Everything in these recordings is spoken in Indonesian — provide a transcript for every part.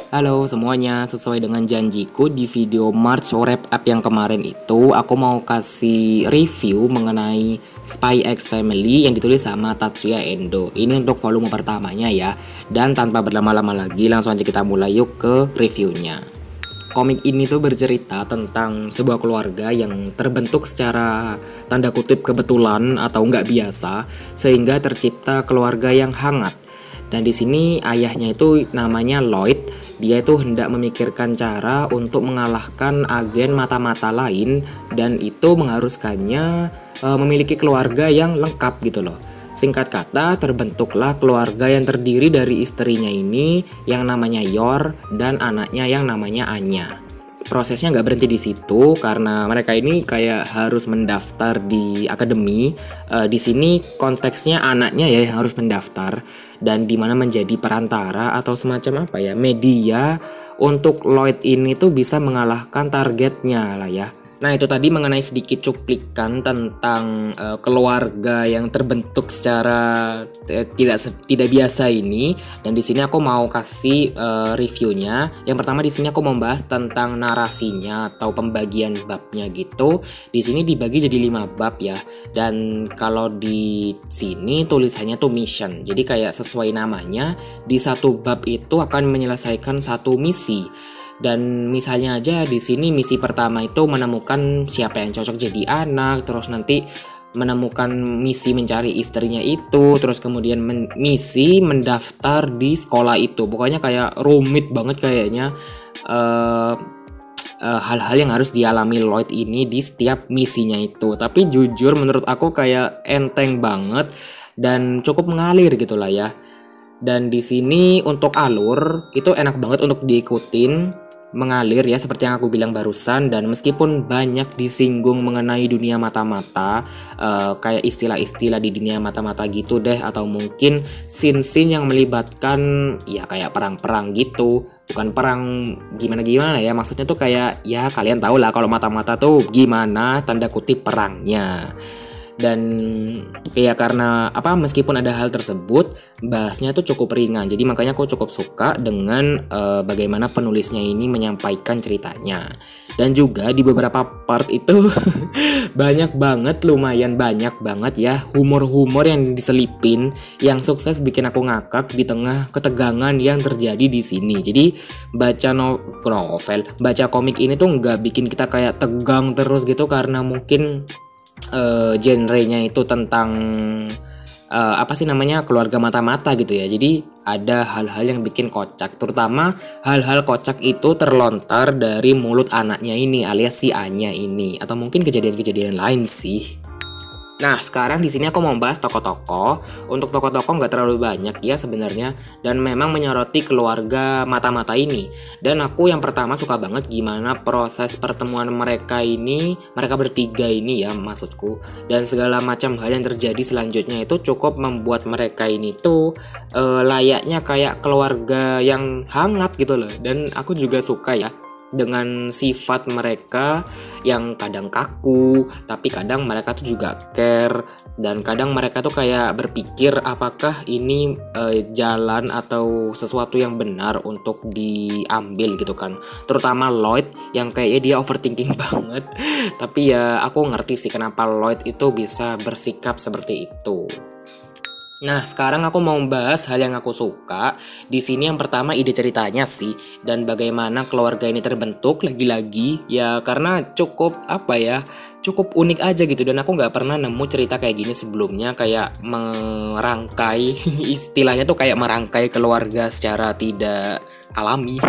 Halo semuanya, sesuai dengan janjiku di video March Wrap Up yang kemarin itu, aku mau kasih review mengenai Spy X Family yang ditulis sama Tatsuya Endo. Ini untuk volume pertamanya ya. Dan tanpa berlama-lama lagi, langsung aja kita mulai yuk ke reviewnya. Komik ini tuh bercerita tentang sebuah keluarga yang terbentuk secara tanda kutip kebetulan atau nggak biasa, sehingga tercipta keluarga yang hangat. Dan di sini ayahnya itu namanya Lloyd. Dia itu hendak memikirkan cara untuk mengalahkan agen mata-mata lain, dan itu mengharuskannya memiliki keluarga yang lengkap gitu loh. Singkat kata, terbentuklah keluarga yang terdiri dari istrinya ini yang namanya Yor dan anaknya yang namanya Anya. Prosesnya nggak berhenti di situ karena mereka ini kayak harus mendaftar di akademi. Di sini konteksnya anaknya ya yang harus mendaftar dan dimana menjadi perantara atau semacam apa ya, media untuk Lloyd ini tuh bisa mengalahkan targetnya lah ya. Nah itu tadi mengenai sedikit cuplikan tentang keluarga yang terbentuk secara tidak biasa ini, dan di sini aku mau kasih reviewnya. Yang pertama di sini aku membahas tentang narasinya atau pembagian babnya gitu. Di sini dibagi jadi 5 bab ya, dan kalau di sini tulisannya tuh mission. Jadi kayak sesuai namanya, di satu bab itu akan menyelesaikan satu misi. Dan misalnya aja di sini misi pertama itu menemukan siapa yang cocok jadi anak, terus nanti menemukan misi mencari istrinya itu, terus kemudian misi mendaftar di sekolah itu. Pokoknya kayak rumit banget kayaknya hal-hal yang harus dialami Lloyd ini di setiap misinya itu. Tapi jujur menurut aku kayak enteng banget dan cukup mengalir gitulah ya. Dan di sini untuk alur itu enak banget untuk diikutin, mengalir ya seperti yang aku bilang barusan. Dan meskipun banyak disinggung mengenai dunia mata-mata, kayak istilah-istilah di dunia mata-mata gitu deh, atau mungkin scene-scene yang melibatkan ya kayak perang-perang gitu. Bukan perang gimana-gimana ya, maksudnya tuh kayak ya kalian tahu lah kalau mata-mata tuh gimana tanda kutip perangnya. Dan ya karena apa, meskipun ada hal tersebut, bahasnya tuh cukup ringan. Jadi makanya aku cukup suka dengan bagaimana penulisnya ini menyampaikan ceritanya. Dan juga di beberapa part itu lumayan banyak banget ya humor-humor yang diselipin, yang sukses bikin aku ngakak di tengah ketegangan yang terjadi di sini. Jadi baca baca komik ini tuh nggak bikin kita kayak tegang terus gitu, karena mungkin genrenya itu tentang apa sih namanya, keluarga mata-mata gitu ya. Jadi ada hal-hal yang bikin kocak, terutama hal-hal kocak itu terlontar dari mulut anaknya ini alias si Anya ini, atau mungkin kejadian-kejadian lain sih. Nah sekarang di sini aku mau bahas tokoh-tokoh. Untuk tokoh-tokoh nggak terlalu banyak ya sebenarnya, dan memang menyoroti keluarga mata-mata ini. Dan aku yang pertama suka banget gimana proses pertemuan mereka ini, mereka bertiga ini ya maksudku, dan segala macam hal yang terjadi selanjutnya itu cukup membuat mereka ini tuh layaknya kayak keluarga yang hangat gitu loh. Dan aku juga suka ya dengan sifat mereka yang kadang kaku, tapi kadang mereka tuh juga care, dan kadang mereka tuh kayak berpikir apakah ini jalan atau sesuatu yang benar untuk diambil gitu kan. Terutama Lloyd yang kayaknya dia overthinking banget. Tapi ya aku ngerti sih kenapa Lloyd itu bisa bersikap seperti itu. Nah, sekarang aku mau membahas hal yang aku suka. Di sini yang pertama ide ceritanya sih, dan bagaimana keluarga ini terbentuk lagi-lagi ya, karena cukup apa ya, cukup unik aja gitu. Dan aku nggak pernah nemu cerita kayak gini sebelumnya, kayak merangkai istilahnya tuh kayak merangkai keluarga secara tidak alami.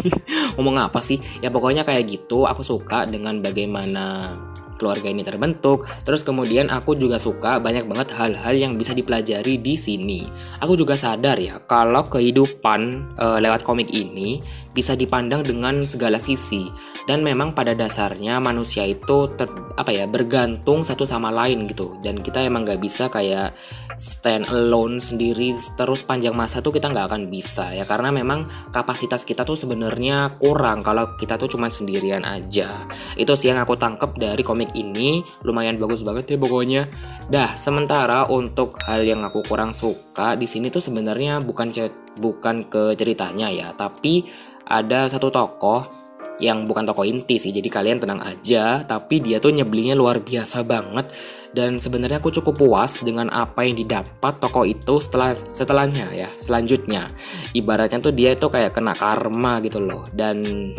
Ngomong apa sih? Ya pokoknya kayak gitu. Aku suka dengan bagaimana keluarga ini terbentuk. Terus kemudian aku juga suka banyak banget hal-hal yang bisa dipelajari di sini. Aku juga sadar ya kalau kehidupan lewat komik ini bisa dipandang dengan segala sisi, dan memang pada dasarnya manusia itu bergantung satu sama lain gitu, dan kita emang nggak bisa kayak stand alone sendiri terus panjang masa tuh, kita nggak akan bisa ya, karena memang kapasitas kita tuh sebenarnya kurang kalau kita tuh cuma sendirian aja. Itu sih yang aku tangkep dari komik ini, lumayan bagus banget ya pokoknya. Dah, sementara untuk hal yang aku kurang suka di sini tuh sebenarnya bukan bukan ke ceritanya ya, tapi ada satu tokoh yang bukan tokoh inti sih, jadi kalian tenang aja, tapi dia tuh nyebelinnya luar biasa banget. Dan sebenarnya aku cukup puas dengan apa yang didapat tokoh itu setelahnya ya, selanjutnya. Ibaratnya tuh dia itu kayak kena karma gitu loh. Dan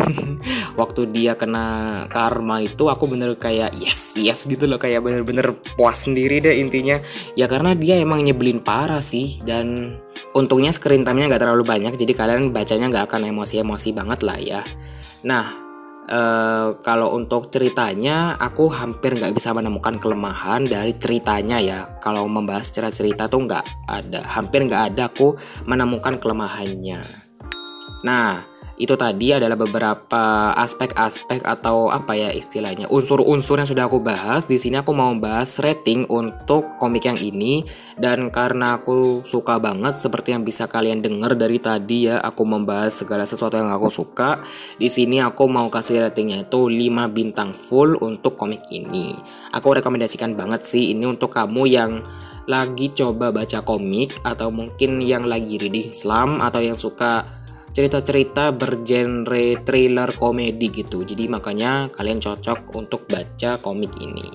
waktu dia kena karma itu aku bener kayak yes gitu loh, kayak bener-bener puas sendiri deh intinya. Ya karena dia emang nyebelin parah sih, dan untungnya screen time-nya gak terlalu banyak, jadi kalian bacanya gak akan emosi-emosi banget lah ya. Nah, kalau untuk ceritanya aku hampir nggak bisa menemukan kelemahan dari ceritanya ya. Kalau membahas secara cerita tuh hampir nggak ada aku menemukan kelemahannya. Nah, itu tadi adalah beberapa aspek-aspek atau apa ya istilahnya, unsur-unsur yang sudah aku bahas. Di sini aku mau bahas rating untuk komik yang ini, dan karena aku suka banget seperti yang bisa kalian dengar dari tadi ya, aku membahas segala sesuatu yang aku suka. Di sini aku mau kasih ratingnya itu 5 bintang full untuk komik ini. Aku rekomendasikan banget sih ini untuk kamu yang lagi coba baca komik, atau mungkin yang lagi reading slam, atau yang suka cerita-cerita bergenre thriller komedi gitu. Jadi makanya kalian cocok untuk baca komik ini.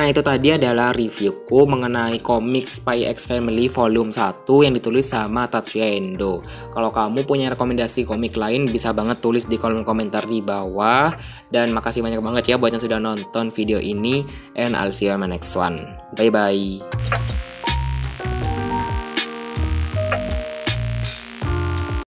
Nah, itu tadi adalah reviewku mengenai komik Spy X Family volume 1 yang ditulis sama Tatsuya Endo. Kalau kamu punya rekomendasi komik lain, bisa banget tulis di kolom komentar di bawah. Dan makasih banyak banget ya buat yang sudah nonton video ini, and I'll see you on my next one. Bye bye.